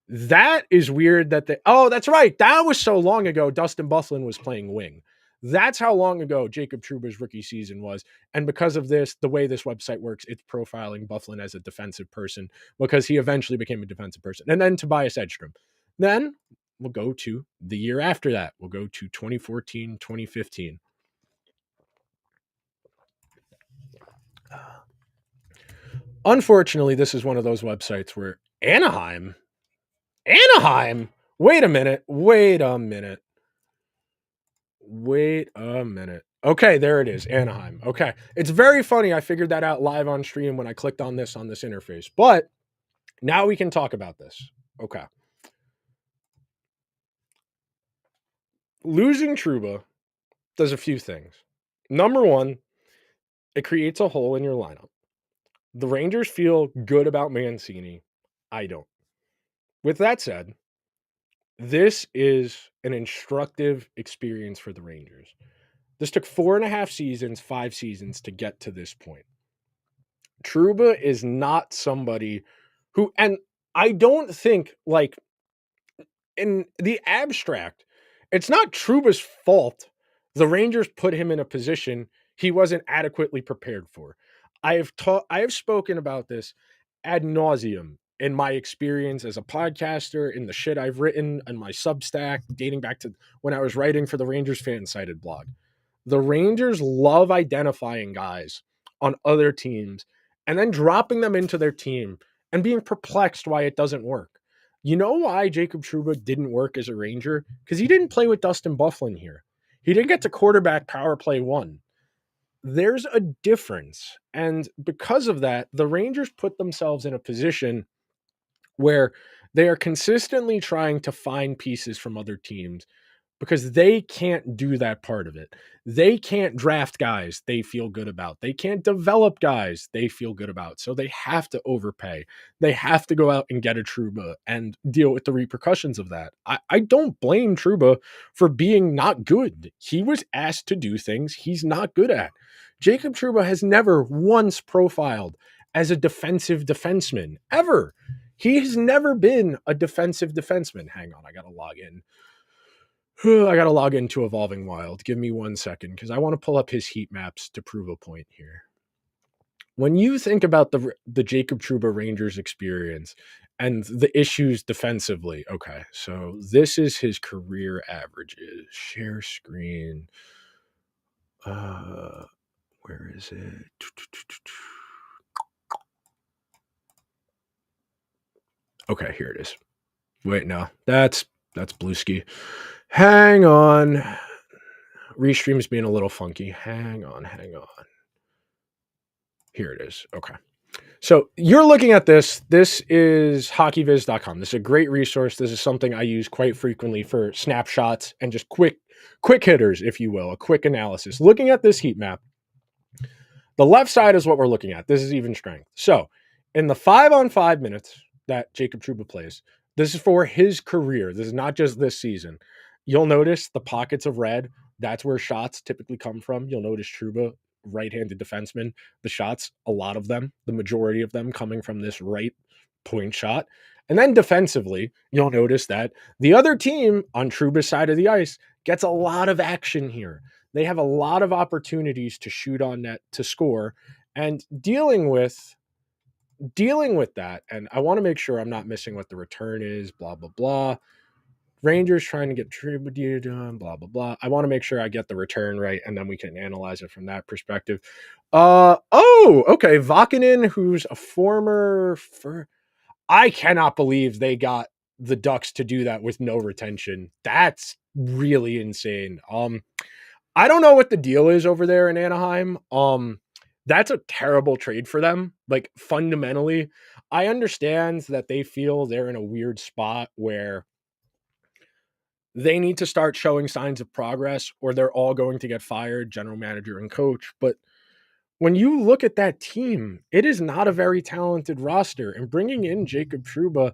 That is weird that that's right. That was so long ago. Dustin Byfuglien was playing wing. That's how long ago Jacob Trouba's rookie season was. And because of this, the way this website works, it's profiling Byfuglien as a defensive person because he eventually became a defensive person. And then Tobias Edstrom. Then we'll go to the year after that. We'll go to 2014, 2015. Unfortunately, this is one of those websites where Anaheim, wait a minute. Okay, there it is, Anaheim. Okay, it's very funny. I figured that out live on stream when I clicked on this interface, but now we can talk about this. Okay. Losing Trouba does a few things. Number one, it creates a hole in your lineup. The Rangers feel good about Mancini. I don't. With that said, this is an instructive experience for the Rangers. This took 4.5 seasons, 5 seasons to get to this point. Trouba is not somebody who, and I don't think, like, in the abstract, it's not Trouba's fault the Rangers put him in a position he wasn't adequately prepared for. I have spoken about this ad nauseum in my experience as a podcaster, in the shit I've written and my Substack, dating back to when I was writing for the Rangers Fan Cited blog. The Rangers love identifying guys on other teams and then dropping them into their team and being perplexed why it doesn't work. You know why Jacob Trouba didn't work as a Ranger? Because he didn't play with Dustin Byfuglien here. He didn't get to quarterback power play one. There's a difference. And because of that, the Rangers put themselves in a position where they are consistently trying to find pieces from other teams because they can't do that part of it. They can't draft guys they feel good about. They can't develop guys they feel good about. So they have to overpay. They have to go out and get a Trouba and deal with the repercussions of that. I don't blame Trouba for being not good. He was asked to do things he's not good at. Jacob Trouba has never once profiled as a defensive defenseman, ever. He has never been a defensive defenseman. Hang on, I got to log in. I got to log into Evolving Wild. Give me 1 second because I want to pull up his heat maps to prove a point here. When you think about the Jacob Trouba Rangers experience and the issues defensively, okay, so this is his career averages. Share screen. Where is it? Okay, here it is. Wait, no, that's Blueski. Hang on. Restream's being a little funky. Hang on. Here it is. Okay. So you're looking at this. This is hockeyviz.com. This is a great resource. This is something I use quite frequently for snapshots and just quick hitters, if you will, a quick analysis. Looking at this heat map, the left side is what we're looking at. This is even strength. So in the 5-on-5 minutes that Jacob Trouba plays, this is for his career. This is not just this season. You'll notice the pockets of red. That's where shots typically come from. You'll notice Trouba, right-handed defenseman, the shots, a lot of them, the majority of them coming from this right point shot. And then defensively, you'll notice that the other team on Trouba's side of the ice gets a lot of action here. They have a lot of opportunities to shoot on net, to score, and dealing with that. And I want to make sure I'm not missing what the return is, blah, blah, blah. Rangers trying to get Trouba done, blah, blah, blah. I want to make sure I get the return right, and then we can analyze it from that perspective. Okay. Vakinen, who's a former... I cannot believe they got the Ducks to do that with no retention. That's really insane. I don't know what the deal is over there in Anaheim. That's a terrible trade for them. Like, fundamentally, I understand that they feel they're in a weird spot where they need to start showing signs of progress or they're all going to get fired, general manager and coach. But when you look at that team, it is not a very talented roster. And bringing in Jacob Trouba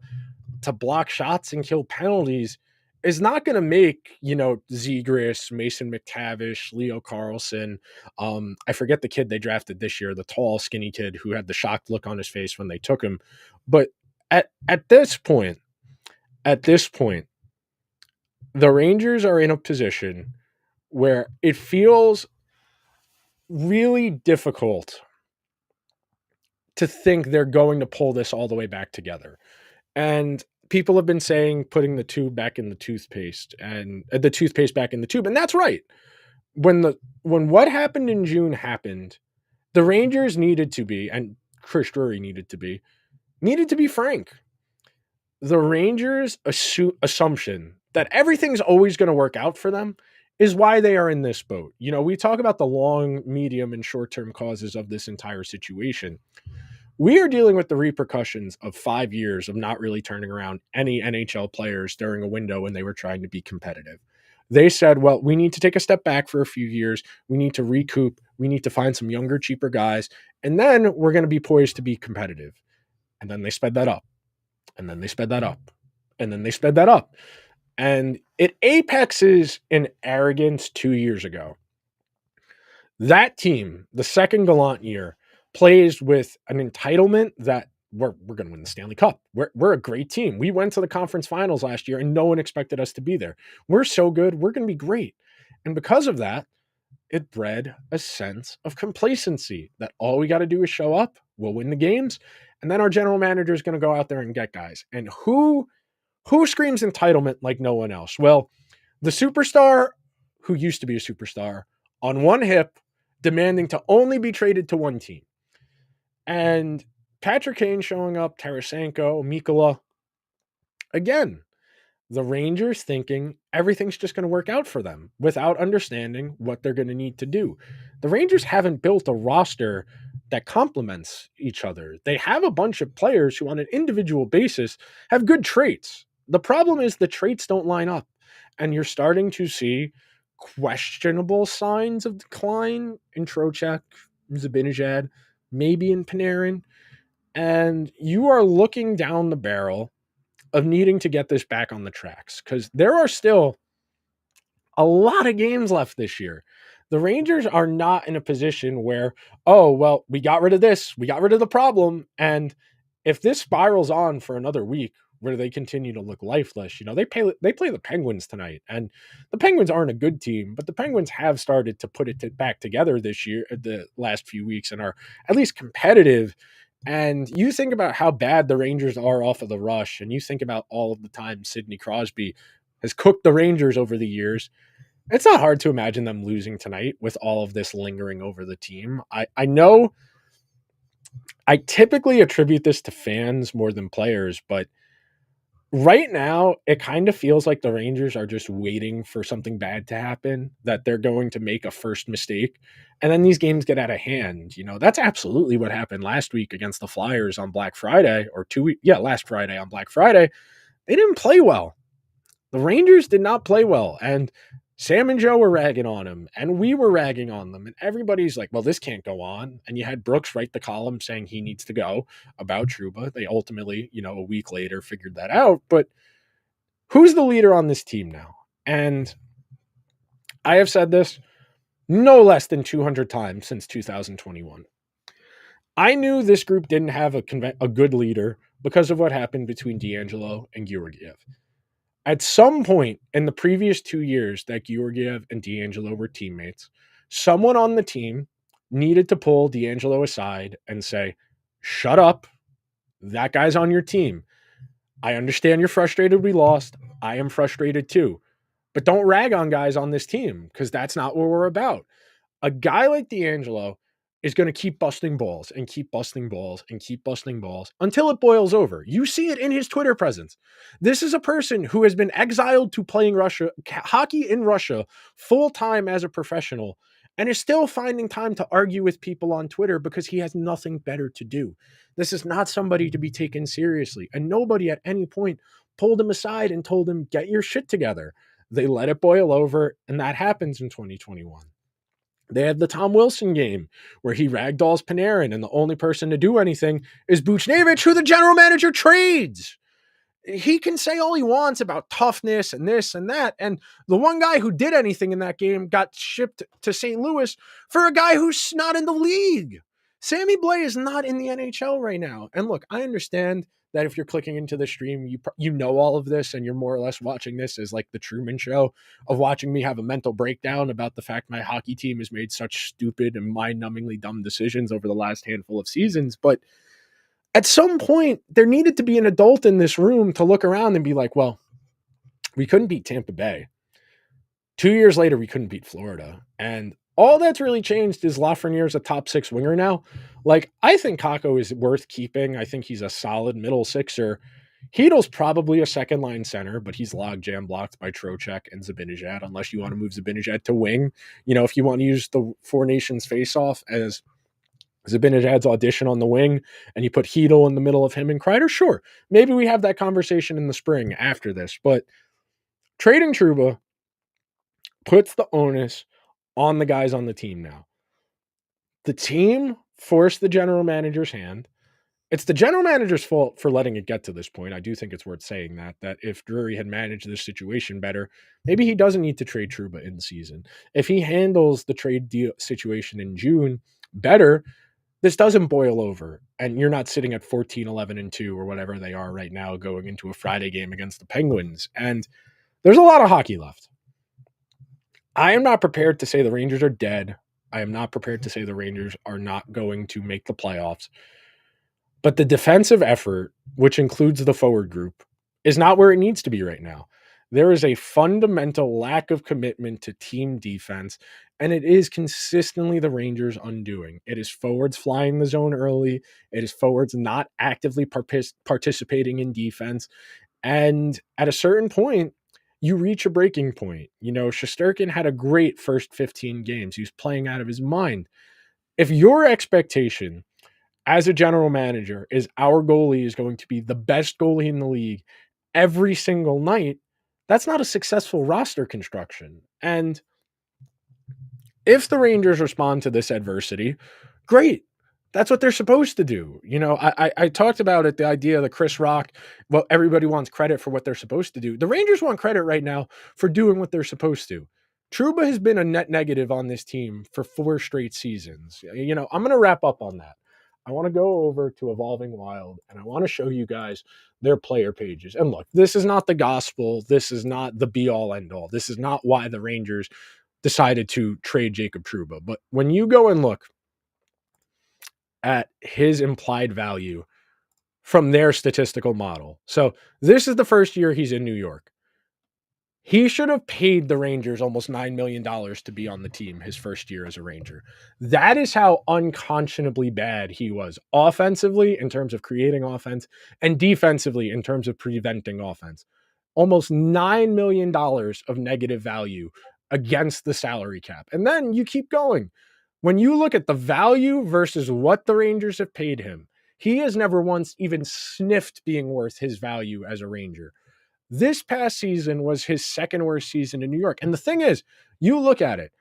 to block shots and kill penalties is not going to make, Zegras, Mason McTavish, Leo Carlson. I forget the kid they drafted this year, the tall, skinny kid who had the shocked look on his face when they took him. But at this point, the Rangers are in a position where it feels really difficult to think they're going to pull this all the way back together. And people have been saying putting the tube back in the toothpaste and the toothpaste back in the tube. And that's right. When what happened in June happened, the Rangers needed to be, and Chris Drury needed to be frank. The Rangers' assumption that everything's always going to work out for them is why they are in this boat. We talk about the long, medium, and short-term causes of this entire situation. We are dealing with the repercussions of 5 years of not really turning around any NHL players during a window when they were trying to be competitive. They said, well, we need to take a step back for a few years. We need to recoup. We need to find some younger, cheaper guys. And then we're going to be poised to be competitive. And then they sped that up. And then they sped that up. And then they sped that up. And it apexes in arrogance 2 years ago. That team, the second Gallant year, plays with an entitlement that we're going to win the Stanley Cup. We're a great team. We went to the conference finals last year and no one expected us to be there. We're so good. We're going to be great. And because of that, it bred a sense of complacency that all we got to do is show up. We'll win the games. And then our general manager is going to go out there and get guys. And who screams entitlement like no one else? Well, the superstar who used to be a superstar on one hip, demanding to only be traded to one team. And Patrick Kane showing up, Tarasenko, Mikola. Again, the Rangers thinking everything's just going to work out for them without understanding what they're going to need to do. The Rangers haven't built a roster that complements each other. They have a bunch of players who, on an individual basis, have good traits. The problem is the traits don't line up, and you're starting to see questionable signs of decline in Trocheck, Zibanejad, maybe in Panarin, and you are looking down the barrel of needing to get this back on the tracks because there are still a lot of games left this year. The Rangers are not in a position where, oh, well, we got rid of this, we got rid of the problem. And if this spirals on for another week where they continue to look lifeless, they play the Penguins tonight. And the Penguins aren't a good team, but the Penguins have started to put it back together this year, the last few weeks, and are at least competitive. And you think about how bad the Rangers are off of the rush, and you think about all of the time Sidney Crosby has cooked the Rangers over the years. It's not hard to imagine them losing tonight with all of this lingering over the team. I know I typically attribute this to fans more than players, but right now it kind of feels like the Rangers are just waiting for something bad to happen, that they're going to make a first mistake, and then these games get out of hand. That's absolutely what happened last week against the Flyers on Black Friday, or last Friday on Black Friday. They didn't play well. The Rangers did not play well, and Sam and Joe were ragging on him, and we were ragging on them, and everybody's like, well, this can't go on. And you had Brooks write the column saying he needs to go about Trouba. They ultimately, a week later figured that out. But who's the leader on this team now? And I have said this no less than 200 times since 2021. I knew this group didn't have a good leader because of what happened between D'Angelo and Georgiev. At some point in the previous 2 years that Georgiev and D'Angelo were teammates, someone on the team needed to pull D'Angelo aside and say, shut up. That guy's on your team. I understand you're frustrated we lost. I am frustrated too. But don't rag on guys on this team because that's not what we're about. A guy like D'Angelo is going to keep busting balls and keep busting balls and keep busting balls until it boils over. You see it in his Twitter presence. This is a person who has been exiled to playing hockey in Russia full time as a professional and is still finding time to argue with people on Twitter because he has nothing better to do. This is not somebody to be taken seriously. And nobody at any point pulled him aside and told him, get your shit together. They let it boil over, and that happens in 2021. They had the Tom Wilson game where he ragdolls Panarin, and the only person to do anything is Buchnevich, who the general manager trades. He can say all he wants about toughness and this and that. And the one guy who did anything in that game got shipped to St. Louis for a guy who's not in the league. Sammy Blais is not in the NHL right now. And look, I understand that if you're clicking into the stream, you know all of this, and you're more or less watching this as like the Truman Show of watching me have a mental breakdown about the fact my hockey team has made such stupid and mind-numbingly dumb decisions over the last handful of seasons. But at some point, there needed to be an adult in this room to look around and be like, well, we couldn't beat Tampa Bay. 2 years later, we couldn't beat Florida. And all that's really changed is Lafreniere's a top 6 winger now. Like, I think Kakko is worth keeping. I think he's a solid middle sixer. Heedle's probably a second-line center, but he's logjam blocked by Trocheck and Zibanejad, unless you want to move Zibanejad to wing. If you want to use the Four Nations face-off as Zibanejad's audition on the wing, and you put Heedle in the middle of him and Kreider, sure. Maybe we have that conversation in the spring after this. But trading Trouba puts the onus on the guys on the team now. The team forced the general manager's hand. It's the general manager's fault for letting it get to this point. I do think it's worth saying that if Drury had managed this situation better, maybe he doesn't need to trade Trouba in season. If he handles the trade deal situation in June better, this doesn't boil over, and you're not sitting at 14, 11, and 2 or whatever they are right now going into a Friday game against the Penguins. And there's a lot of hockey left. I am not prepared to say the Rangers are dead. I am not prepared to say the Rangers are not going to make the playoffs. But the defensive effort, which includes the forward group, is not where it needs to be right now. There is a fundamental lack of commitment to team defense, and it is consistently the Rangers' undoing. It is forwards flying the zone early, it is forwards not actively participating in defense. And at a certain point, you reach a breaking point. Shesterkin had a great first 15 games. He was playing out of his mind. If your expectation as a general manager is our goalie is going to be the best goalie in the league every single night, that's not a successful roster construction. And if the Rangers respond to this adversity, great. That's what they're supposed to do. I talked about it, the idea that Chris Rock, well, everybody wants credit for what they're supposed to do. The Rangers want credit right now for doing what they're supposed to. Trouba has been a net negative on this team for 4 straight seasons. I'm going to wrap up on that. I want to go over to Evolving Wild and I want to show you guys their player pages. And look, this is not the gospel. This is not the be all end all. This is not why the Rangers decided to trade Jacob Trouba. But when you go and look at his implied value from their statistical model, so this is the first year he's in New York. He should have paid the Rangers almost $9 million to be on the team his first year as a Ranger. That is how unconscionably bad he was offensively in terms of creating offense and defensively in terms of preventing offense. Almost $9 million of negative value against the salary cap. And then you keep going. When you look at the value versus what the Rangers have paid him, he has never once even sniffed being worth his value as a Ranger. This past season was his second worst season in New York. And the thing is, you look at it,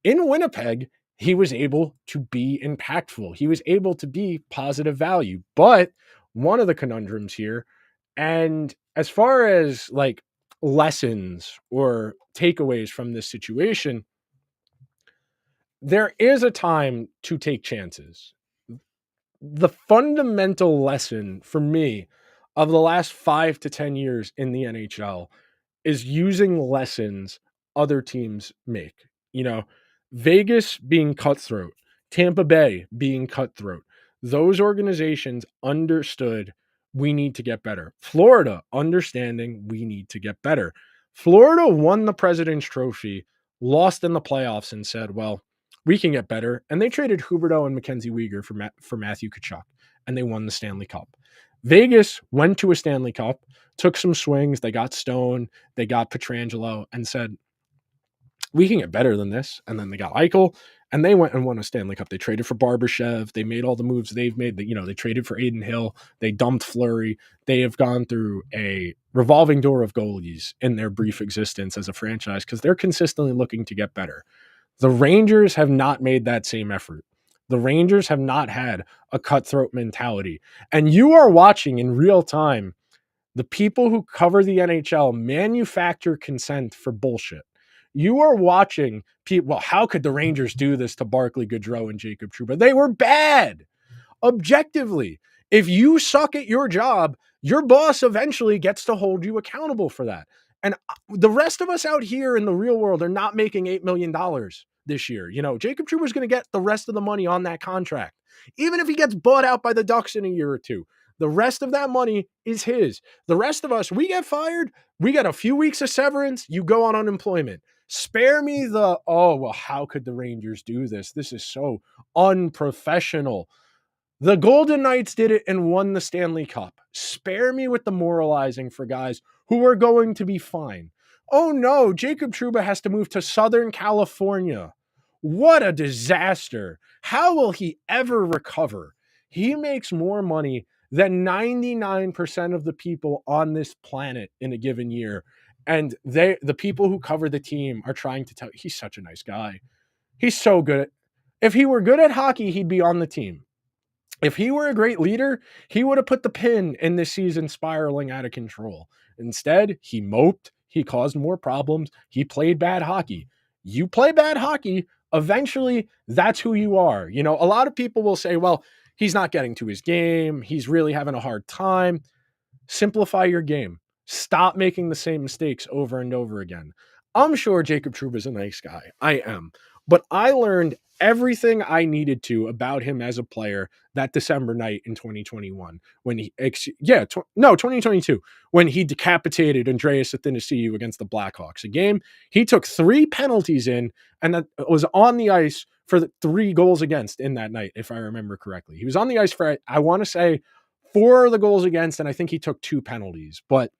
in Winnipeg, he was able to be impactful. He was able to be positive value. But one of the conundrums here, and as far as like lessons or takeaways from this situation, there is a time to take chances. The fundamental lesson for me of the last 5 to 10 years in the NHL is using lessons other teams make. Vegas being cutthroat, Tampa Bay being cutthroat. Those organizations understood we need to get better. Florida understanding we need to get better. Florida won the President's Trophy, lost in the playoffs, and said, well, we can get better. And they traded Huberdeau and Mackenzie Weegar for Matthew Tkachuk, and they won the Stanley Cup. Vegas went to a Stanley Cup, took some swings. They got Stone, they got Pietrangelo, and said, we can get better than this. And then they got Eichel, and they went and won a Stanley Cup. They traded for Barbashev. They made all the moves they've made. They traded for Aiden Hill. They dumped Fleury. They have gone through a revolving door of goalies in their brief existence as a franchise because they're consistently looking to get better. The Rangers have not made that same effort. The Rangers have not had a cutthroat mentality. And you are watching in real time the people who cover the NHL manufacture consent for bullshit. You are watching people. Well, how could the Rangers do this to Barclay Goodrow and Jacob Trouba? They were bad. Objectively, if you suck at your job, your boss eventually gets to hold you accountable for that. And the rest of us out here in the real world are not making $8 million this year. Jacob Trouba is going to get the rest of the money on that contract. Even if he gets bought out by the Ducks in a year or two, the rest of that money is his. The rest of us, we get fired, we get a few weeks of severance, you go on unemployment. Spare me how could the Rangers do this? This is so unprofessional. The Golden Knights did it and won the Stanley Cup. Spare me with the moralizing for guys who are going to be fine. Oh no, Jacob Trouba has to move to Southern California. What a disaster. How will he ever recover? He makes more money than 99% of the people on this planet in a given year. And the people who cover the team are trying to tell he's such a nice guy. He's so good. If he were good at hockey, he'd be on the team. If he were a great leader, he would have put the pin in this season spiraling out of control. Instead, he moped, he caused more problems, he played bad hockey. You play bad hockey, eventually that's who you are. A lot of people will say, well, he's not getting to his game, he's really having a hard time. Simplify your game. Stop making the same mistakes over and over again. I'm sure Jacob Trouba is a nice guy. I am. but I learned everything I needed to about him as a player that December night in 2021 when no, 2022 when he decapitated Andreas Athanasiou against the Blackhawks. A game he took 3 penalties in and that was on the ice for the 3 goals against in that night, if I remember correctly. He was on the ice for, I want to say, 4 of the goals against, and I think he took 2 penalties. But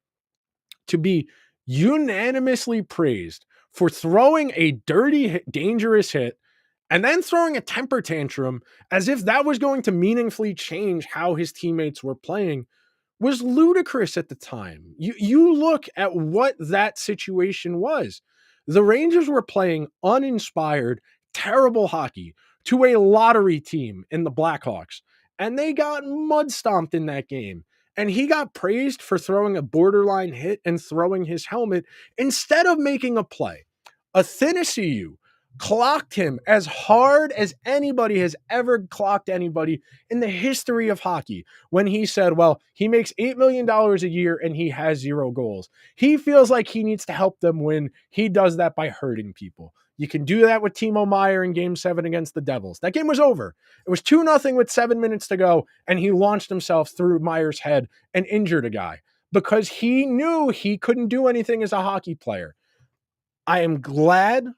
to be unanimously praised for throwing a dirty, dangerous hit and then throwing a temper tantrum as if that was going to meaningfully change how his teammates were playing was ludicrous at the time. You look at what that situation was. The Rangers were playing uninspired, terrible hockey to a lottery team in the Blackhawks, and they got mud stomped in that game. And he got praised for throwing a borderline hit and throwing his helmet instead of making a play. Athanasiou clocked him as hard as anybody has ever clocked anybody in the history of hockey when he said, well, he makes $8 million a year and he has 0 goals. He feels like he needs to help them win. He does that by hurting people. You can do that with Timo Meier in Game 7 against the Devils. That game was over. It was 2-0 with 7 minutes to go, and he launched himself through Meier's head and injured a guy because he knew he couldn't do anything as a hockey player. I am glad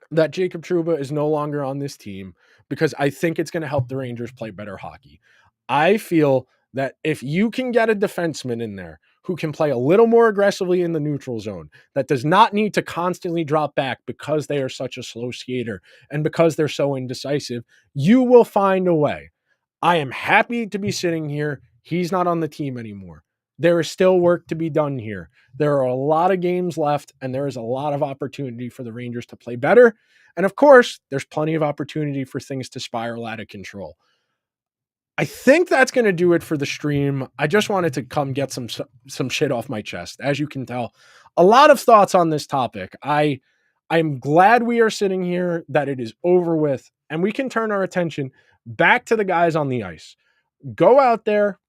that Jacob Trouba is no longer on this team because I think it's going to help the Rangers play better hockey. I feel that if you can get a defenseman in there who can play a little more aggressively in the neutral zone, that does not need to constantly drop back because they are such a slow skater and because they're so indecisive, you will find a way. I am happy to be sitting here. He's not on the team anymore. There is still work to be done here. There are a lot of games left, and there is a lot of opportunity for the Rangers to play better. And of course, there's plenty of opportunity for things to spiral out of control. I think that's going to do it for the stream. I just wanted to come get some shit off my chest. As you can tell, a lot of thoughts on this topic. I'm glad we are sitting here, that it is over with, and we can turn our attention back to the guys on the ice. Go out there,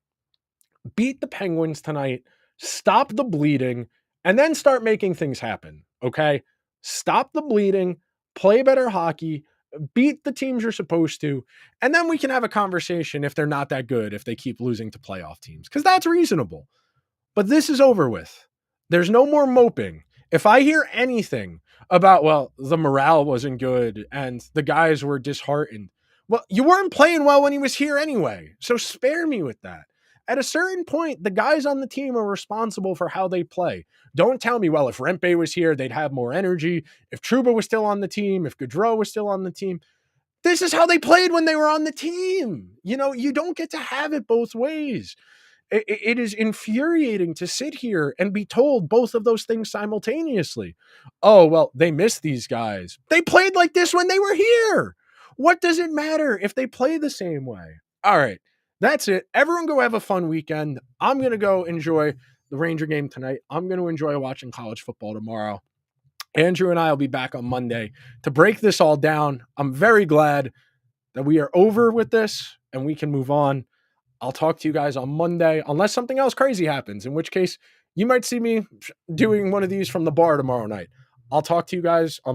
beat the Penguins tonight, stop the bleeding, and then start making things happen. Okay? Stop the bleeding, play better hockey, beat the teams you're supposed to, and then we can have a conversation if they're not that good, if they keep losing to playoff teams, because that's reasonable. But this is over with. There's no more moping. If I hear anything about, well, the morale wasn't good and the guys were disheartened, well, you weren't playing well when he was here anyway. So spare me with that. At a certain point, the guys on the team are responsible for how they play. Don't tell me, well, if Rempe was here, they'd have more energy. If Trouba was still on the team, if Gaudreau was still on the team, this is how they played when they were on the team. You know, you don't get to have it both ways. It is infuriating to sit here and be told both of those things simultaneously. Oh, well, they missed these guys. They played like this when they were here. What does it matter if they play the same way? All right, that's it. Everyone go have a fun weekend. I'm going to go enjoy the Ranger game tonight. I'm going to enjoy watching college football tomorrow. Andrew and I will be back on Monday to break this all down. I'm very glad that we are over with this and we can move on. I'll talk to you guys on Monday, unless something else crazy happens, in which case you might see me doing one of these from the bar tomorrow night. I'll talk to you guys on